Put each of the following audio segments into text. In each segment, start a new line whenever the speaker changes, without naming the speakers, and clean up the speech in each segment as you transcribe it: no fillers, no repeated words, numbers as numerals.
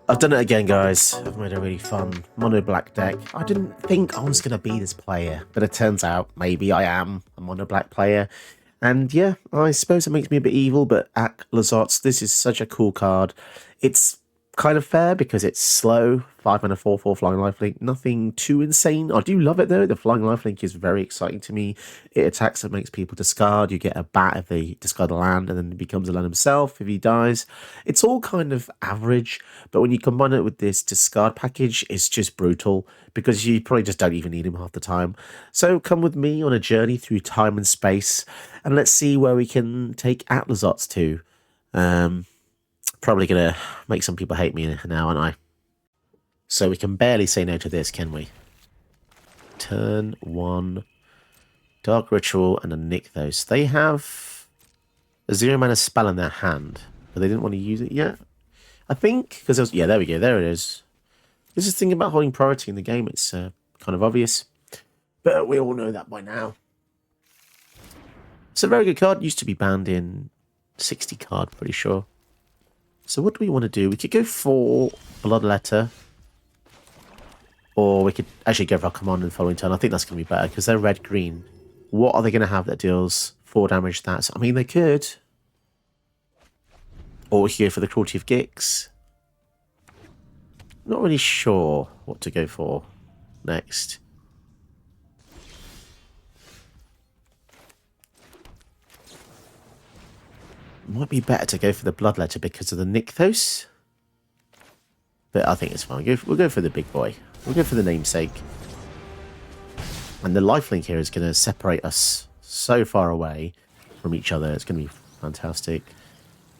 I've done it again, guys. I've made a really fun mono black deck. I didn't think I was going to be this player, but it turns out maybe I am a mono black player. And yeah, I suppose it makes me a bit evil, but Aclazotz, this is such a cool card. It's kind of fair because it's slow, 5 and a 4/4 flying lifelink, nothing too insane. I do love it though. The flying lifelink is very exciting to me. It attacks and makes people discard. You get a bat if they discard a land, and then he becomes a land himself if he dies. It's all kind of average, but when you combine it with this discard package, it's just brutal because you probably just don't even need him half the time. So come with me on a journey through time and space, and let's see where we can take Aclazotz to. Probably going to make some people hate me now, aren't I? So we can barely say no to this, can we? Turn 1. Dark Ritual and a Nykthos. They have a 0-mana spell in their hand, but they didn't want to use it yet. I think, because yeah, there we go, there it is. This is the thing about holding priority in the game. It's kind of obvious, but we all know that by now. It's a very good card. Used to be banned in 60 card, pretty sure. So what do we want to do? We could go for Bloodletter. Or we could actually go for our command in the following turn. I think that's going to be better because they're red-green. What are they going to have that deals 4 damage? That's, I mean, they could. Or we could go for the Cruelty of Gix. Not really sure what to go for next. Might be better to go for the Bloodletter because of the Nykthos. But I think it's fine. We'll go for the big boy. We'll go for the namesake. And the lifelink here is going to separate us so far away from each other. It's going to be fantastic.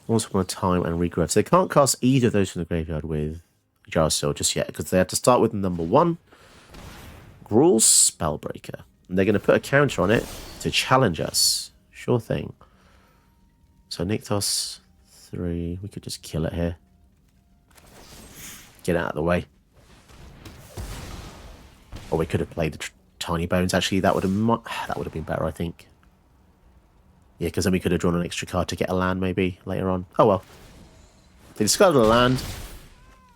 Also want to time and regrowth. So they can't cast either of those from the graveyard with Jar Seal just yet because they have to start with number 1. Grawl's Spellbreaker. And they're going to put a counter on it to challenge us. Sure thing. So Nykthos 3, we could just kill it here. Get out of the way. Or we could have played the Tiny Bones. Actually, that would have been better, I think. Yeah, because then we could have drawn an extra card to get a land maybe later on. Oh well. They discarded a land,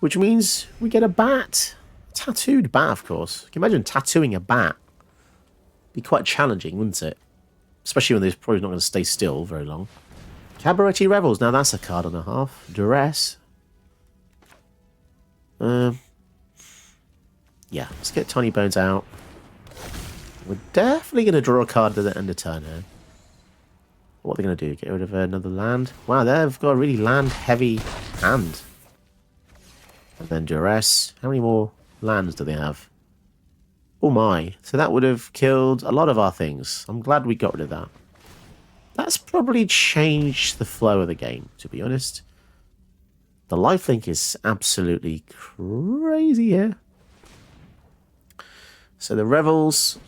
which means we get a bat. Tattooed bat, of course. Can you imagine tattooing a bat? Be quite challenging, wouldn't it? Especially when they're probably not going to stay still very long. Cabaretty Revels. Now that's a card and a half. Duress. Yeah, let's get Tiny Bones out. We're definitely going to draw a card at the end of turn here. What are they going to do? Get rid of another land? Wow, they've got a really land-heavy hand. And then Duress. How many more lands do they have? Oh my. So that would have killed a lot of our things. I'm glad we got rid of that. That's probably changed the flow of the game, to be honest. The lifelink is absolutely crazy here. So the Revels,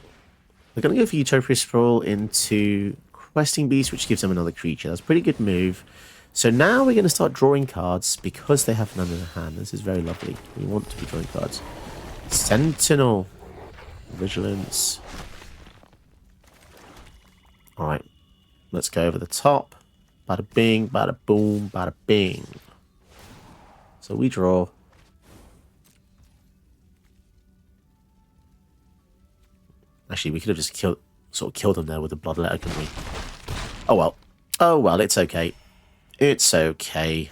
they're going to go for Utopia Sprawl into Questing Beast, which gives them another creature. That's a pretty good move. So now we're going to start drawing cards because they have none in their hand. This is very lovely. We want to be drawing cards. Sentinel. Vigilance. Alright. Let's go over the top. Bada bing, bada boom, bada bing. So we draw. Actually, we could have just killed them there with the Bloodletter, couldn't we? Oh well. Oh well, it's okay. It's okay.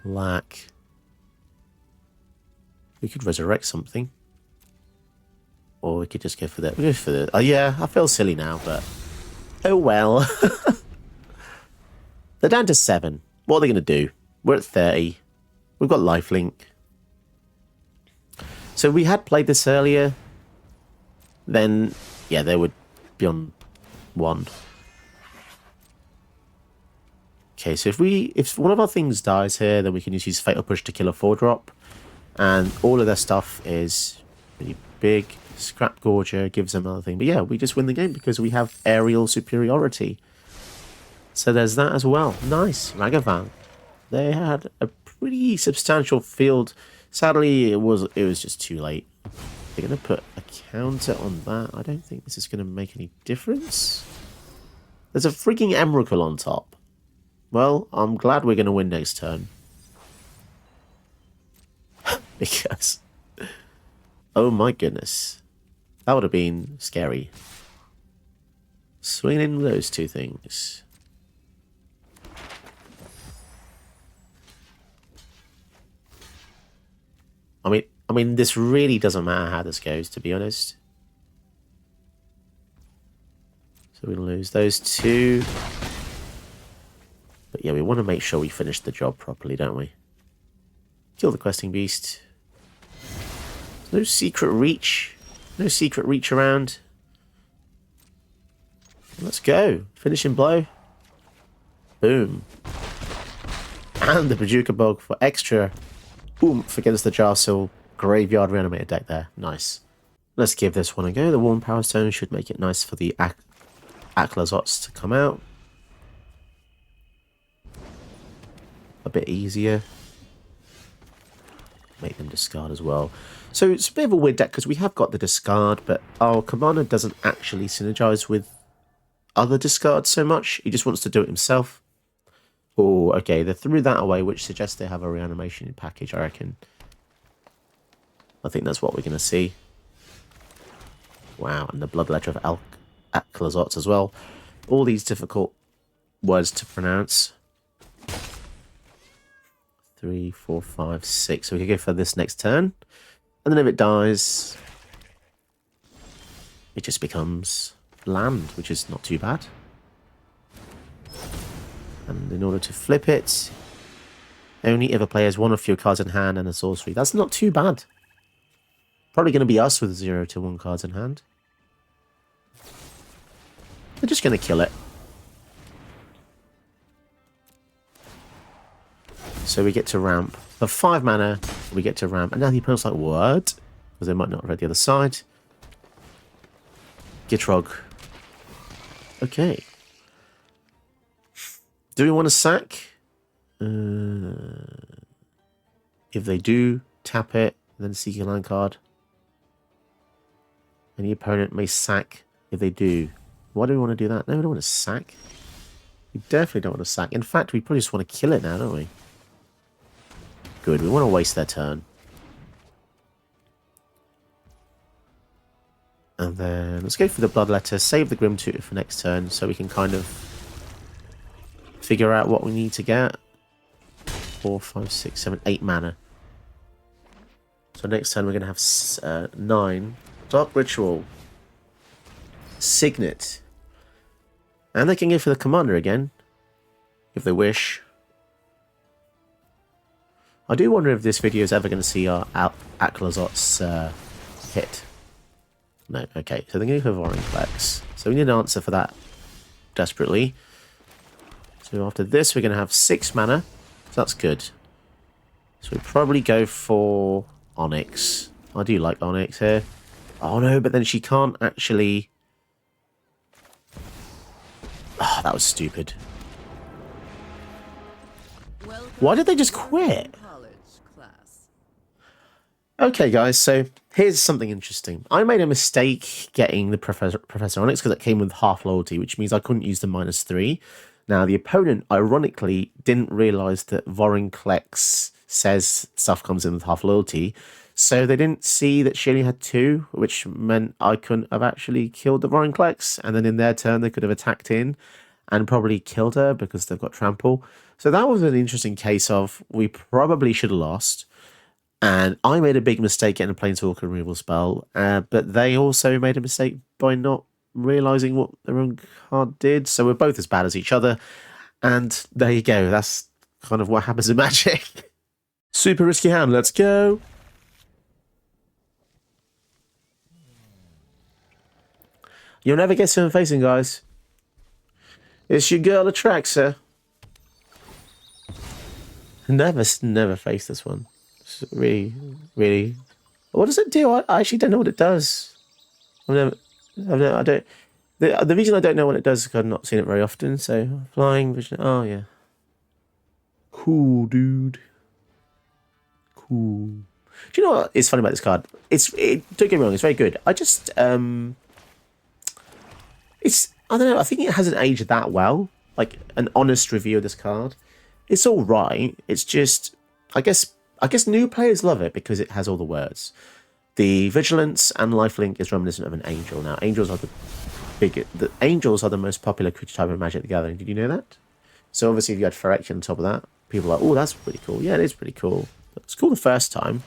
Black. We could resurrect something. Or we could just go for the... We'll go for the... Oh yeah, I feel silly now, but... Oh well. They're down to 7. What are they going to do? We're at 30. We've got lifelink. So we had played this earlier. Then, yeah, they would be on 1. Okay, so if one of our things dies here, then we can use Fatal Push to kill a 4-drop. And all of their stuff is really big. Scrap Gorger gives them another thing. But yeah, we just win the game because we have aerial superiority. So there's that as well. Nice. Ragavan. They had a pretty substantial field. Sadly, it was just too late. They're going to put a counter on that. I don't think this is going to make any difference. There's a freaking Emrakul on top. Well, I'm glad we're going to win next turn. Because... oh my goodness. That would have been scary. Swinging those two things. I mean, this really doesn't matter how this goes, to be honest. So we lose those two. But yeah, we want to make sure we finish the job properly, don't we? Kill the questing beast. No secret reach. No secret reach around. Let's go. Finishing blow. Boom. And the Brajuka Bog for extra oomph against the Jarsil Graveyard Reanimator deck there. Nice. Let's give this one a go. The Warm Power Stone should make it nice for the Aclazotz to come out. A bit easier. Make them discard as well. So it's a bit of a weird deck because we have got the discard, but our commander doesn't actually synergize with other discards so much. He just wants to do it himself. Oh, okay, they threw that away, which suggests they have a reanimation package, I reckon. I think that's what we're going to see. Wow, and the Bloodletter of Aclazotz as well. All these difficult words to pronounce. 3, 4, 5, 6. So we can go for this next turn. And then if it dies, it just becomes land, which is not too bad. And in order to flip it, only if a player has one or fewer cards in hand and a sorcery. That's not too bad. Probably going to be us with 0 to 1 cards in hand. They're just going to kill it. So we get to ramp. For 5 mana, we get to ramp. And now the opponent's like, what? Because they might not have read the other side. Gitrog. Okay. Do we want to sack? If they do, tap it, then seek a land card. And the opponent may sack if they do. Why do we want to do that? No, we don't want to sack. We definitely don't want to sack. In fact, we probably just want to kill it now, don't we? Good, we want to waste their turn. And then let's go for the Bloodletter, save the Grim Tutor for next turn so we can kind of figure out what we need to get. 4, 5, 6, 7, 8 mana. So next turn we're going to have 9. Dark Ritual. Signet. And they can go for the commander again, if they wish. I do wonder if this video is ever going to see our Aclazotz hit. No, okay. So they're going to go for Vorinclex. So we need an answer for that desperately. So after this, we're going to have 6 mana. So that's good. So we probably go for Onyx. I do like Onyx here. Oh no, but then she can't actually... Oh, that was stupid. Why did they just quit? Okay, guys, so here's something interesting. I made a mistake getting the Professor Onyx because it came with half loyalty, which means I couldn't use the -3. Now, the opponent, ironically, didn't realise that Vorinclex says stuff comes in with half loyalty, so they didn't see that she only had 2, which meant I couldn't have actually killed the Vorinclex, and then in their turn they could have attacked in and probably killed her because they've got trample. So that was an interesting case of we probably should have lost. And I made a big mistake getting a Planeswalker removal spell, but they also made a mistake by not realising what their own card did. So we're both as bad as each other. And there you go. That's kind of what happens in Magic. Super risky hand. Let's go. You'll never guess who I'm facing, guys. It's your girl Attrata. Never faced this one. Really. What does it do? I actually don't know what it does. I don't. The reason I don't know what it does is because I've not seen it very often. So flying vision. Oh yeah. Cool, dude. Cool. Do you know what is funny about this card? Don't get me wrong. It's very good. I just it's I don't know. I think it hasn't aged that well. Like an honest review of this card, it's all right. It's just, I guess new players love it because it has all the words. The vigilance and lifelink is reminiscent of an angel. Now, angels are the angels are the most popular creature type in Magic the Gathering. Did you know that? So obviously, if you had Phyrexian on top of that, people are like, oh, that's pretty cool. Yeah, it is pretty cool. It's cool the first time,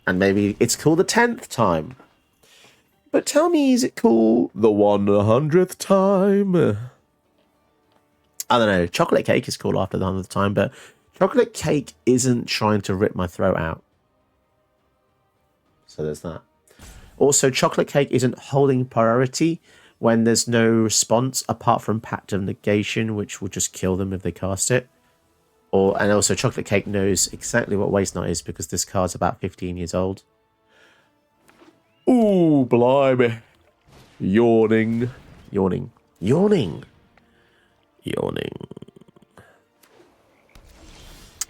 and maybe it's cool the 10th time. But tell me, is it cool the 100th time? I don't know. Chocolate cake is cool after the 100th time, but chocolate cake isn't trying to rip my throat out. So there's that. Also, chocolate cake isn't holding priority when there's no response apart from Pact of Negation, which will just kill them if they cast it. And also, chocolate cake knows exactly what Waste Night is because this card's about 15 years old. Ooh, blimey. Yawning. Yawning. Yawning. Yawning.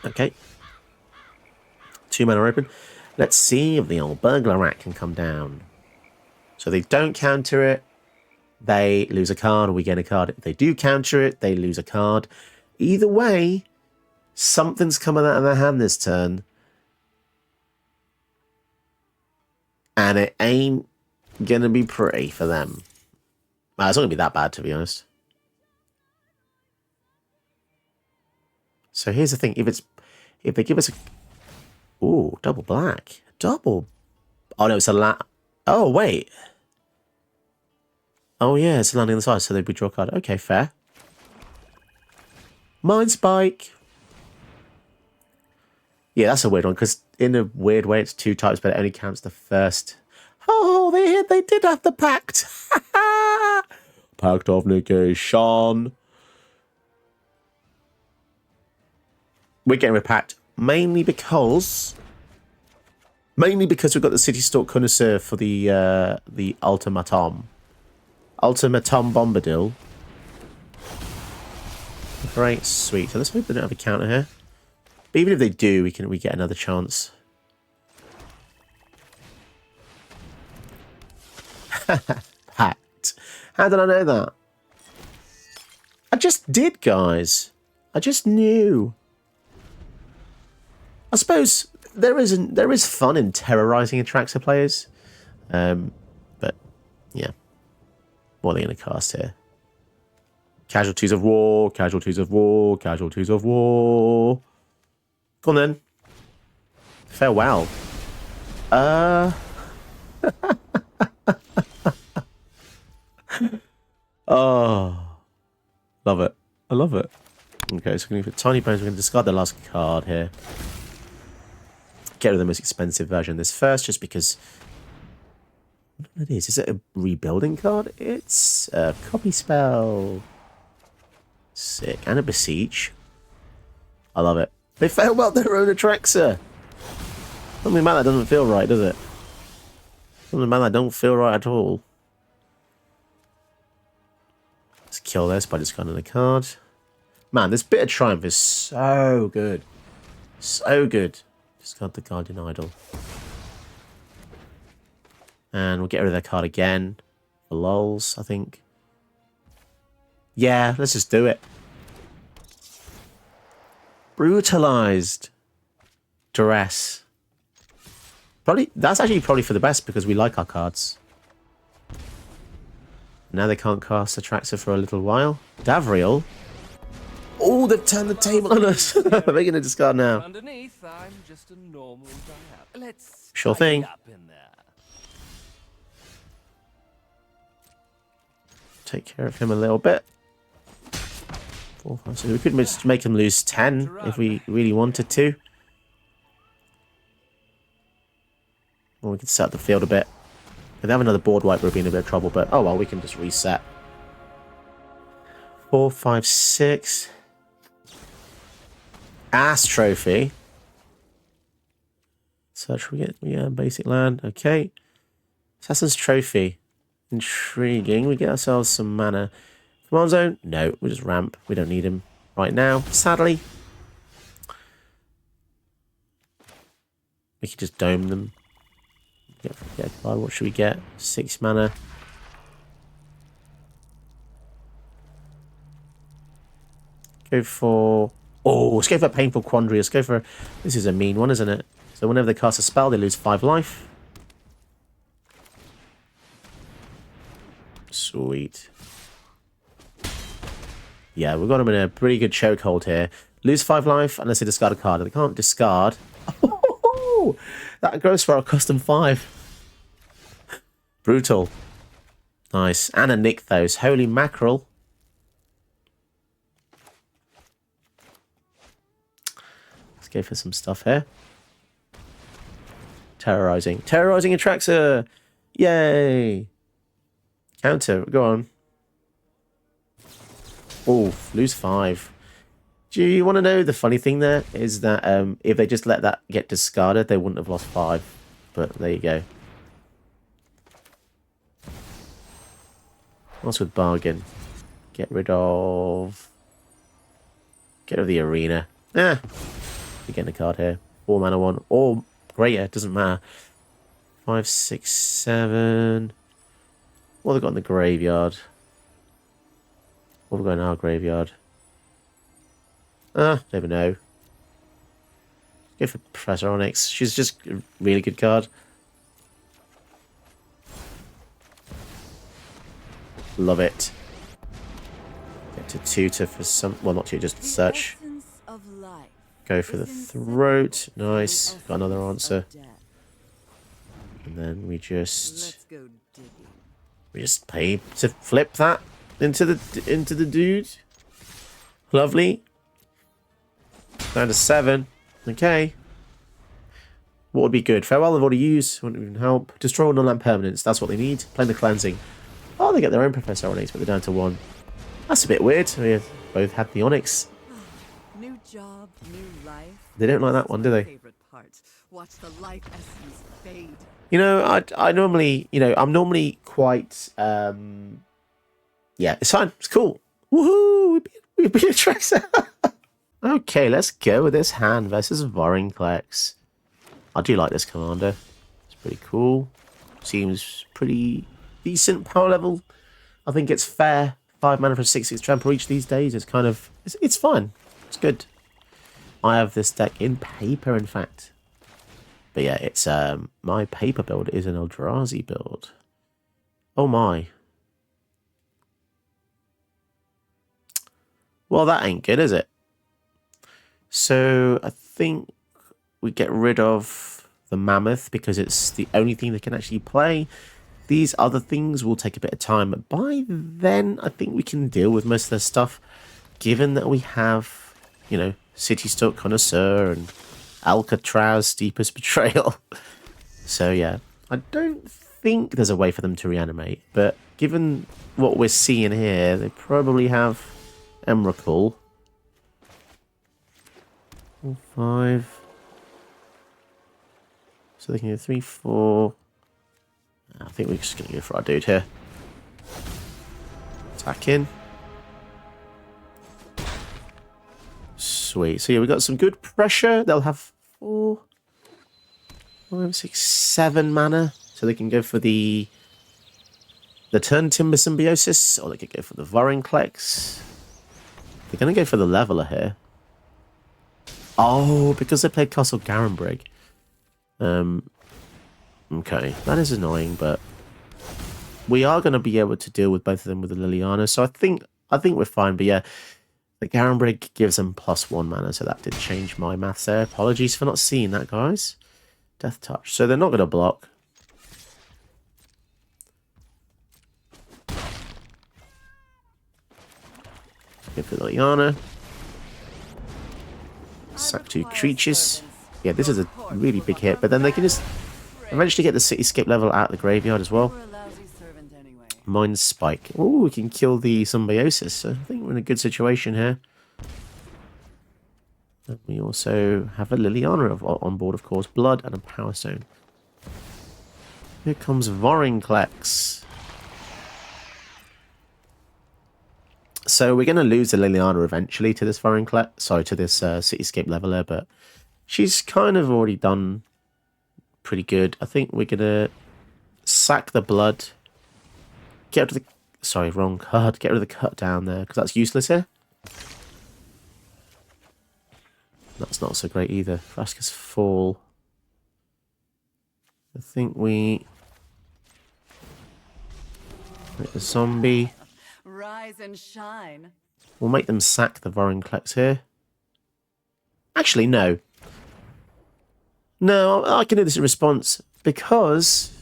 Okay. 2 mana open. Let's see if the old burglar rat can come down. So they don't counter it. They lose a card or we get a card. If they do counter it, they lose a card. Either way, something's coming out of their hand this turn. And it ain't going to be pretty for them. Well, it's not going to be that bad, to be honest. So here's the thing. If they give us a... Ooh, double black. Double... Oh, no, it's a Oh, wait. Oh, yeah, it's a landing on the side, so they would draw a card. Okay, fair. Mind Spike. Yeah, that's a weird one, because in a weird way, it's 2 types, but it only counts the first. Oh, they did have the Pact. Pact of Negation. We're getting a Pact mainly because we've got the City Stalk Connoisseur for the Ultimatum. Ultimatum Bombadil. Great, sweet. So let's hope they don't have a counter here. But even if they do, we get another chance. Pact. How did I know that? I just did, guys. I just knew. I suppose there is fun in terrorizing Attrata players. But yeah. What are they going to cast here? Casualties of war, casualties of war, casualties of war. Go on then. Farewell. Oh. Love it. I love it. Okay, so we're going to put Tiny Bones. We're going to discard the last card here. Get rid of the most expensive version of this first, just because... I don't know what it is. Is it a rebuilding card? It's a copy spell. Sick. And a Beseech. I love it. They failed out their own Attrata. Something about that doesn't feel right, does it? Something about that don't feel right at all. Let's kill this by discarding a card. Man, this Bit of Triumph is so good. So good. Discard the Guardian Idol. And we'll get rid of that card again. For lols, I think. Yeah, let's just do it. Brutalized. Duress. That's actually probably for the best because we like our cards. Now they can't cast Attrata for a little while. Davriel. Oh, they've turned the table on us. They're going to discard now.
Underneath, I'm just a normal guy. Let's
sure thing.
up in there.
Take care of him a little bit. 4, 5, 6. We could just make him lose 10 if we really wanted to. Or we could set up the field a bit. If they have another board wipe, we're in a bit of trouble, but oh well, we can just reset. 4, 5, 6. Ass Trophy. Search we get? Yeah, basic land. Okay. Assassin's Trophy. Intriguing. We get ourselves some mana. Command Zone? No, we just ramp. We don't need him right now, sadly. We could just dome them. Get a card. What should we get? 6 mana. Go for... Oh, let's go for Painful Quandary. Let's go for... This is a mean one, isn't it? So whenever they cast a spell, they lose 5 life. Sweet. Yeah, we've got them in a pretty good chokehold here. Lose 5 life unless they discard a card. And they can't discard. Oh, that goes for our custom 5. Brutal. Nice. And a Nykthos. Holy mackerel. Let's go for some stuff here. Terrorizing. Terrorizing Attrata. Yay. Counter. Go on. Oh, lose 5. Do you want to know the funny thing there is that if they just let that get discarded, they wouldn't have lost 5. But there you go. What's with bargain? Get rid of the arena. You're getting a card here. 4 mana 1 or greater, doesn't matter. 5, 6, 7. What have they got in the graveyard? What have we got in our graveyard? Never know. Go for Professor Onyx. She's just a really good card. Love it. Get to tutor for some... Well, not tutor, just search. Go for the throat. Nice. Got another answer. And then we just pay to flip that into the dude. Lovely. Down to 7. Okay. What would be good? Farewell, I've already used. Wouldn't even help. Destroy all non-land permanents. That's what they need. Play the cleansing. Oh, they get their own Professor Onyx, but they're down to 1. That's a bit weird. We both had the Onyx.
New job, new life.
They don't like that one, do they?
Favorite part. Watch the life essence fade.
You know, I normally, I'm normally quite, yeah, it's fine. It's cool. Woohoo! We beat Attrata. Okay, let's go with this hand versus Vorinclex. I do like this commander. It's pretty cool. Seems pretty decent power level. I think it's fair. 5 mana for 6/6 trample each these days. It's kind of, it's fine. It's good. I have this deck in paper, in fact. But yeah, it's my paper build is an Eldrazi build. Oh my. Well, that ain't good, is it? So I think we get rid of the Mammoth because it's the only thing they can actually play. These other things will take a bit of time. But by then, I think we can deal with most of their stuff. Given that we have, City Stock Connoisseur and Alcatraz Deepest Betrayal. So yeah, I don't think there's a way for them to reanimate. But given what we're seeing here, they probably have Emrakul. 4, 5. So they can do 3, 4. I think we're just going to go for our dude here. Attack in. Sweet. So yeah, we got some good pressure. They'll have 4, 5, 6, 7 mana. So they can go for the Turn Timber Symbiosis, or they could go for the Vorinclex. They're going to go for the Leveler here. Oh, because they played Castle Garenbrig. Okay, that is annoying, but we are going to be able to deal with both of them with the Liliana. So I think we're fine. But yeah, the Garenbrig gives them +1 mana, so that did change my maths there. Apologies for not seeing that, guys. Death Touch. So they're not going to block. Go for the Liliana. Sack 2 creatures. Yeah, this is a really big hit, but then they can just eventually get the Cityscape level out of the graveyard as well. Mind Spike. Oh, we can kill the Symbiosis, so I think we're in a good situation here. And we also have a Liliana on board, of course. Blood and a Power Stone. Here comes Vorinclex. So we're going to lose the Liliana eventually to this Vorinclex. Sorry, to this Cityscape leveler, but she's kind of already done pretty good. I think we're going to sack the blood. Get rid of the... Sorry, wrong card. Get rid of the cut down there, because that's useless here. That's not so great either. Frasca's Fall. I think we... make the zombie.
Rise and shine.
We'll make them sack the Vorinclex here. Actually, no. No, I can do this in response, because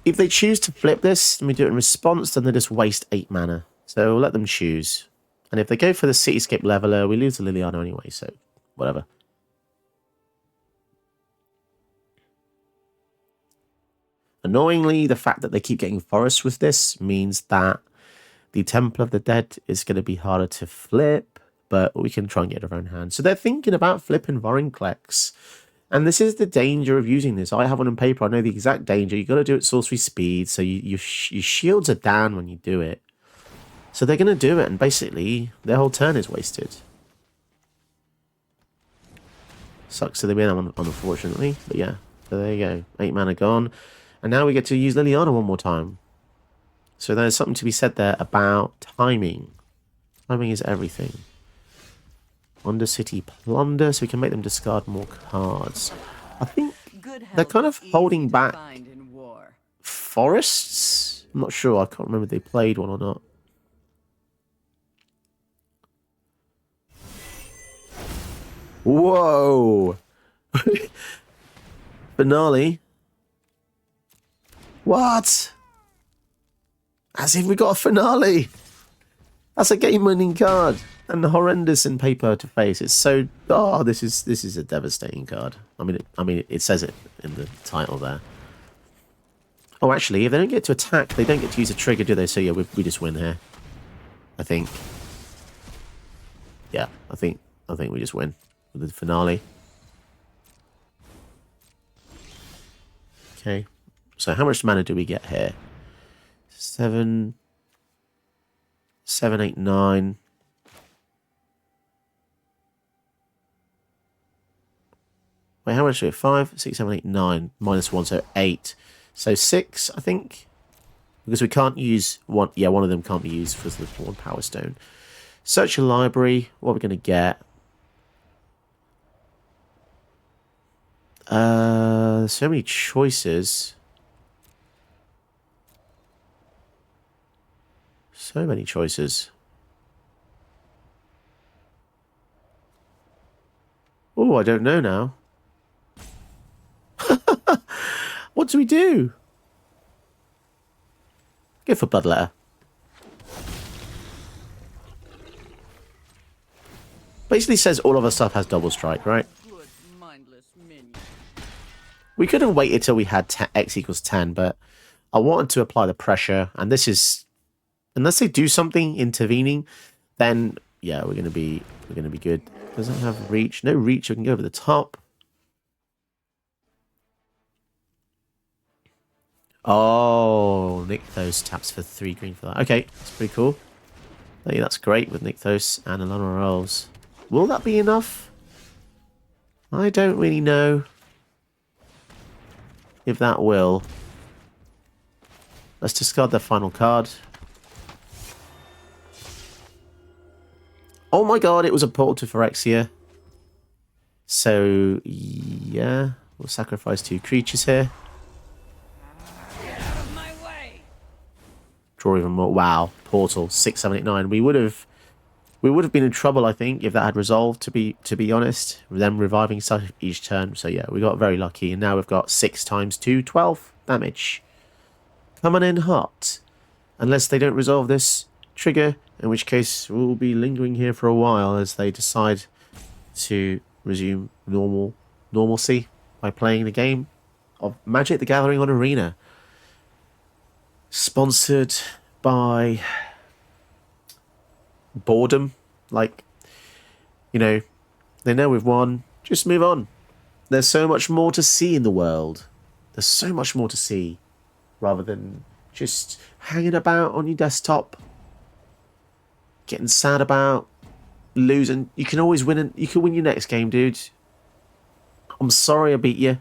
if they choose to flip this and we do it in response, then they just waste 8 mana. So we'll let them choose. And if they go for the Cityscape Leveler, we lose to Liliana anyway, so whatever. Annoyingly, the fact that they keep getting forests with this means that the Temple of the Dead is going to be harder to flip, but we can try and get it around hand. So they're thinking about flipping Vorinclex. And this is the danger of using this. I have one on paper. I know the exact danger. You've got to do it sorcery speed, so your shields are down when you do it. So they're going to do it, and basically their whole turn is wasted. Sucks to the win, unfortunately. But yeah, so there you go. 8 mana gone. And now we get to use Liliana one more time. So there's something to be said there about timing. Timing is everything. Undercity Plunder, so we can make them discard more cards. I think they're kind of holding back forests. I'm not sure. I can't remember if they played one or not. Whoa! Finale. What? As if we got a finale. That's a game-winning card. And horrendous in paper to face. It's so... oh, this is a devastating card. I mean, it says it in the title there. Oh, actually, if they don't get to attack, they don't get to use a trigger, do they? So yeah, we just win here. I think. Yeah, I think we just win with the finale. Okay. So how much mana do we get here? 7, 8, 9. Wait, how much do we have? 5, 6, 7, 8, 9. -1, so 8. So 6, I think. Because we can't use one. Yeah, one of them can't be used for the one Power Stone. Search your library. What are we going to get? So many choices. So many choices. Oh, I don't know now. What do we do? Go for Bloodletter. Basically says all of our stuff has double strike, right? We could have waited till we had X equals 10, but I wanted to apply the pressure, and this is, unless they do something intervening, then yeah, we're gonna be good. Doesn't have reach, no reach. We can go over the top. Oh, Nykthos taps for 3 green for that. Okay, that's pretty cool. I think that's great with Nykthos and Alana Rolls. Will that be enough? I don't really know if that will. Let's discard the final card. Oh my god, it was a portal to Phyrexia. So, yeah, we'll sacrifice 2 creatures here.
Get out of my way.
Draw even more. Wow, portal 6, 7, 8, 9. We would have been in trouble, I think, if that had resolved. To be honest, with them reviving stuff each turn. So yeah, we got very lucky, and now we've got 6 times 2, 12 damage. Coming in hot, unless they don't resolve this trigger, in which case we'll be lingering here for a while as they decide to resume normalcy by playing the game of Magic: The Gathering on Arena. Sponsored by boredom. Like, you know, they know we've won, just move on. There's so much more to see in the world. There's so much more to see, rather than just hanging about on your desktop, getting sad about losing. You can always win, you can win your next game, dude. I'm sorry I beat you.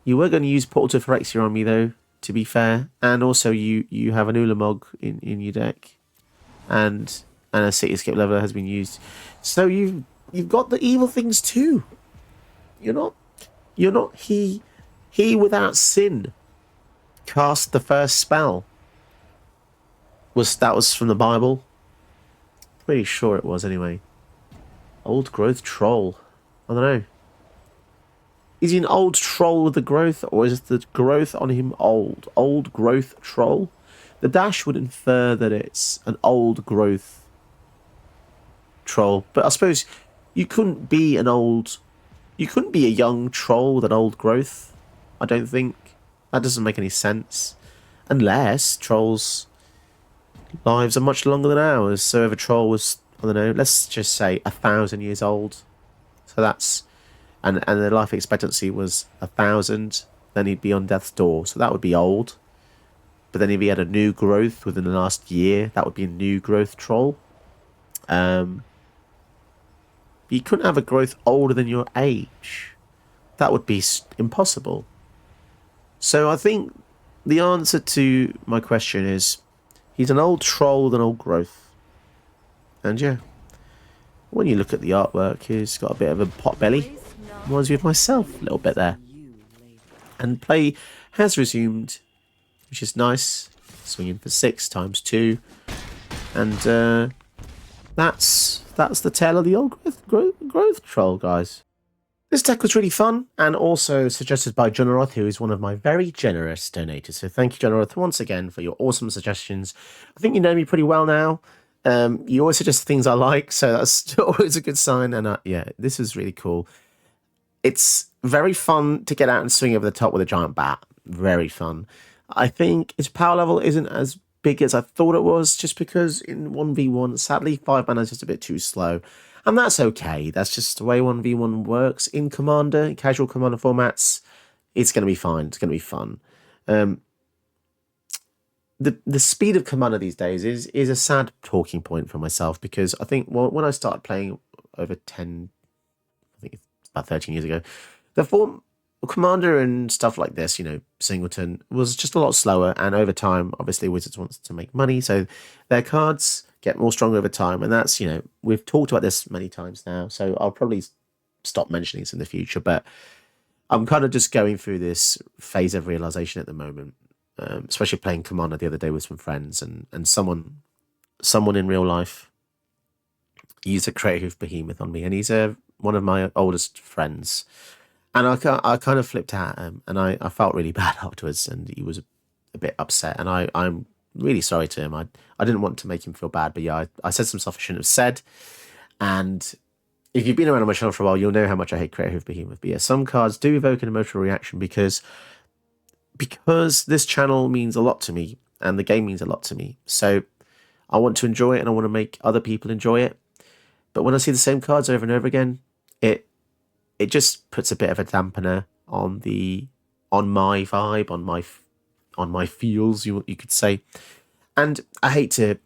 You were going to use Portal to Phyrexia on me, though, to be fair. And also, you have an Ulamog in your deck. And a Cityscape Leveler has been used. So you've you've got the evil things too. You're not he without sin cast the first spell. That was from the Bible? Pretty sure it was anyway. Old growth troll. I don't know. Is he an old troll with the growth, or is the growth on him old? Old growth troll? The dash would infer that it's an old growth troll, but I suppose you couldn't be a young troll with an old growth. I don't think. That doesn't make any sense. Unless trolls' lives are much longer than ours. So if a troll was, I don't know, let's just say 1,000 years old. So that's, and the life expectancy was 1,000, then he'd be on death's door. So that would be old. But then if he had a new growth within the last year, that would be a new growth troll. You couldn't have a growth older than your age. That would be impossible. So I think the answer to my question is he's an old troll with an old growth. And yeah, when you look at the artwork, he's got a bit of a pot belly. Reminds me of myself a little bit there. And play has resumed, which is nice. Swinging for 6 times 2. And that's the tale of the old growth troll, guys. This deck was really fun, and also suggested by Jonoroth, who is one of my very generous donators. So thank you, Jonoroth, once again for your awesome suggestions. I think you know me pretty well now. You always suggest things I like, so that's always a good sign. And yeah, this is really cool. It's very fun to get out and swing over the top with a giant bat. Very fun. I think its power level isn't as big as I thought it was, just because in 1v1, sadly, 5 mana is just a bit too slow. And that's okay. That's just the way 1v1 works. In Commander, casual Commander formats, it's going to be fine. It's going to be fun. The speed of Commander these days is a sad talking point for myself, because I think when I started playing over 10, I think it's about 13 years ago, the form Commander and stuff like this, Singleton, was just a lot slower, and over time, obviously, Wizards wants to make money, so their cards get more strong over time, and that's, we've talked about this many times now, so I'll probably stop mentioning this in the future, but I'm kind of just going through this phase of realization at the moment, especially playing Commander the other day with some friends, and someone in real life used a creative behemoth on me, and he's one of my oldest friends. And I kind of flipped out at him, and I felt really bad afterwards, and he was a bit upset, and I'm really sorry to him. I didn't want to make him feel bad, but yeah, I said some stuff I shouldn't have said, and if you've been around on my channel for a while, you'll know how much I hate Creative Behemoth. But yeah, some cards do evoke an emotional reaction because this channel means a lot to me, and the game means a lot to me, so I want to enjoy it, and I want to make other people enjoy it. But when I see the same cards over and over again, it just puts a bit of a dampener on my vibe, on my feels, you could say. And I hate to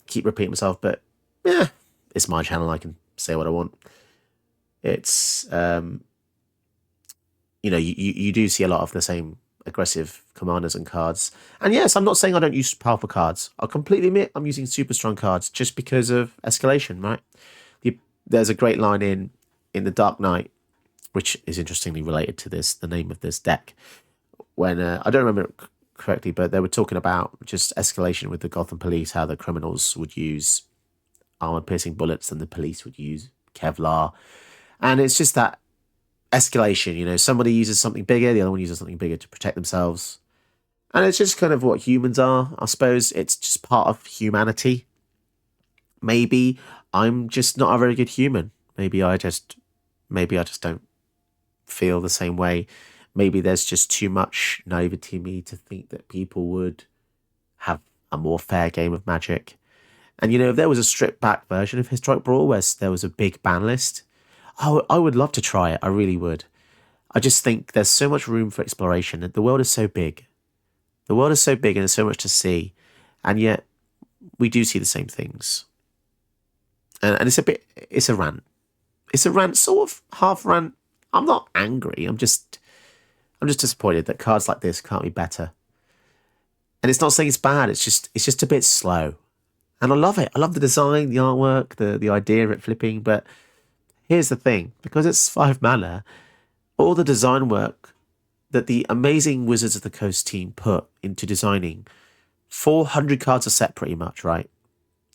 keep repeating myself, but yeah, it's my channel. I can say what I want. It's you do see a lot of the same aggressive commanders and cards. And yes, I'm not saying I don't use powerful cards. I'll completely admit I'm using super strong cards just because of escalation, right? There's a great line in The Dark Knight, which is interestingly related to the name of this deck, when I don't remember it correctly, but they were talking about just escalation with the Gotham police, how the criminals would use armor-piercing bullets and the police would use Kevlar. And it's just that escalation, somebody uses something bigger, the other one uses something bigger to protect themselves. And it's just kind of what humans are, I suppose. It's just part of humanity. Maybe I'm just not a very good human. Maybe I just don't feel the same way. Maybe there's just too much naivety in me to think that people would have a more fair game of Magic. And if there was a stripped back version of Historic Brawl where there was a big ban list, I would love to try it. I really would. I just think there's so much room for exploration. The world is so big. The world is so big, and there's so much to see, and yet we do see the same things. And it's a rant. It's a rant, sort of half rant. I'm not angry. I'm just disappointed that cards like this can't be better. And it's not saying it's bad. It's just a bit slow. And I love it. I love the design, the artwork, the idea of it flipping. But here's the thing, because it's 5 mana, all the design work that the amazing Wizards of the Coast team put into designing 400 cards a set pretty much, right?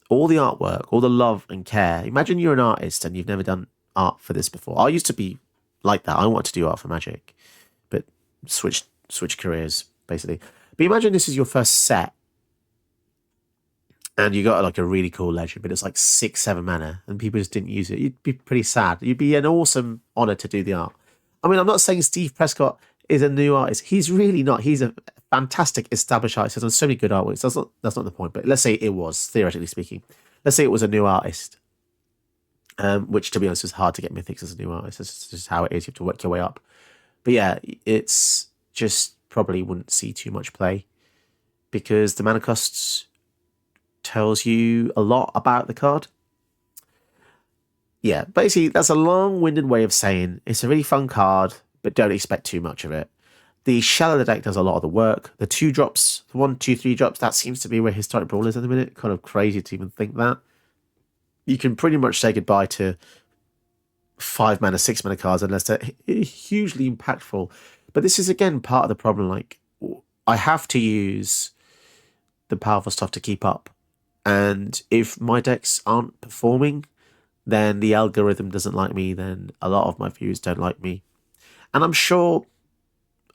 All the artwork, all the love and care. Imagine you're an artist and you've never done art for this before. I used to be like that. I wanted to do art for Magic, but switched careers, basically. But imagine this is your first set and you got like a really cool legend, but it's like 6-7 mana and people just didn't use it. You'd be pretty sad. You'd be an awesome honor to do the art. I mean, I'm not saying Steve Prescott is a new artist. He's really not. He's a fantastic established artist. He's done so many good artworks. That's not the point. But let's say it was, theoretically speaking. Let's say it was a new artist, which, to be honest, is hard to get Mythics as a new artist. That's just how it is. You have to work your way up. But yeah, it's just probably wouldn't see too much play because the mana costs tells you a lot about the card. Yeah, basically, that's a long-winded way of saying it's a really fun card, but don't expect too much of it. The shell of the deck does a lot of the work. The 2-drops, the 1, 2, 3 drops, that seems to be where Historic Brawl is at the minute. Kind of crazy to even think that. You can pretty much say goodbye to 5 mana, 6 mana cards unless they're hugely impactful. But this is, again, part of the problem. Like, I have to use the powerful stuff to keep up. And if my decks aren't performing, then the algorithm doesn't like me, then a lot of my viewers don't like me. And I'm sure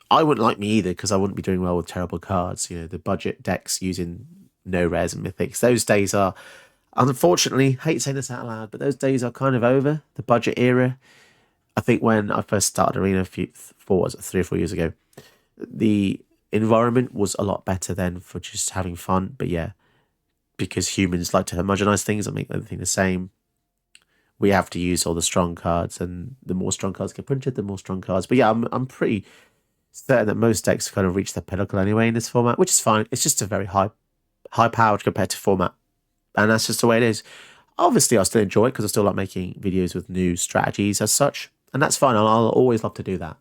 I wouldn't like me either because I wouldn't be doing well with terrible cards. You know, the budget decks using no rares and mythics. Those days are, unfortunately, hate saying this out loud, but those days are kind of over. The budget era. I think when I first started Arena 3 or 4 years ago, the environment was a lot better then for just having fun. But yeah, because humans like to homogenize things and make everything the same, we have to use all the strong cards, and the more strong cards get printed, the more strong cards. But yeah, I'm pretty certain that most decks kind of reach their pinnacle anyway in this format, which is fine. It's just a very high-powered competitive format, and that's just the way it is. Obviously, I still enjoy it because I still like making videos with new strategies as such, and that's fine. I'll always love to do that.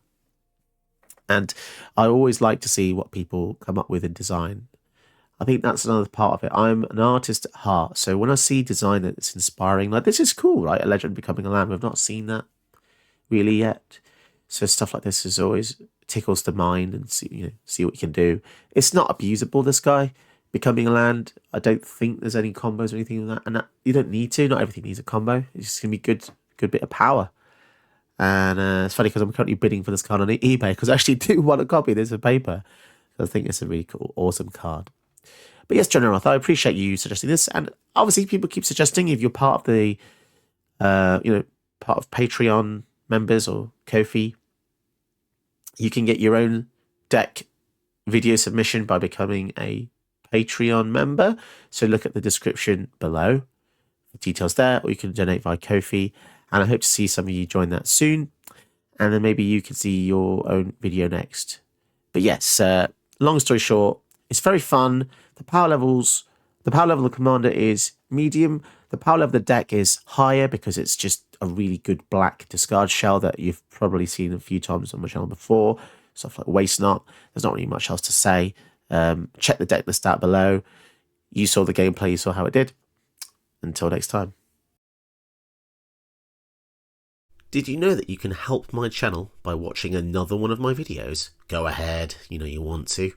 And I always like to see what people come up with in design. I think that's another part of it. I'm an artist at heart, so when I see design that's inspiring, like this is cool, right? A legend becoming a land. We've not seen that really yet. So stuff like this is always tickles the mind and see what you can do. It's not abusable, this guy becoming a land. I don't think there's any combos or anything like that, and you don't need to. Not everything needs a combo. It's just gonna be good bit of power. And it's funny because I'm currently bidding for this card on eBay because I actually do want a copy of this in paper. So I think it's a really cool, awesome card. But yes, John Roth, I appreciate you suggesting this, and obviously people keep suggesting if you're part of the, part of Patreon members or Ko-fi, you can get your own deck video submission by becoming a Patreon member. So look at the description below, the details there, or you can donate via Ko-fi, and I hope to see some of you join that soon, and then maybe you can see your own video next. But yes, long story short, it's very fun. The power level of Commander is medium. The power level of the deck is higher because it's just a really good black discard shell that you've probably seen a few times on my channel before. Stuff like Waste Not. There's not really much else to say. Check the deck list out below. You saw the gameplay, you saw how it did. Until next time. Did you know that you can help my channel by watching another one of my videos? Go ahead, you know you want to.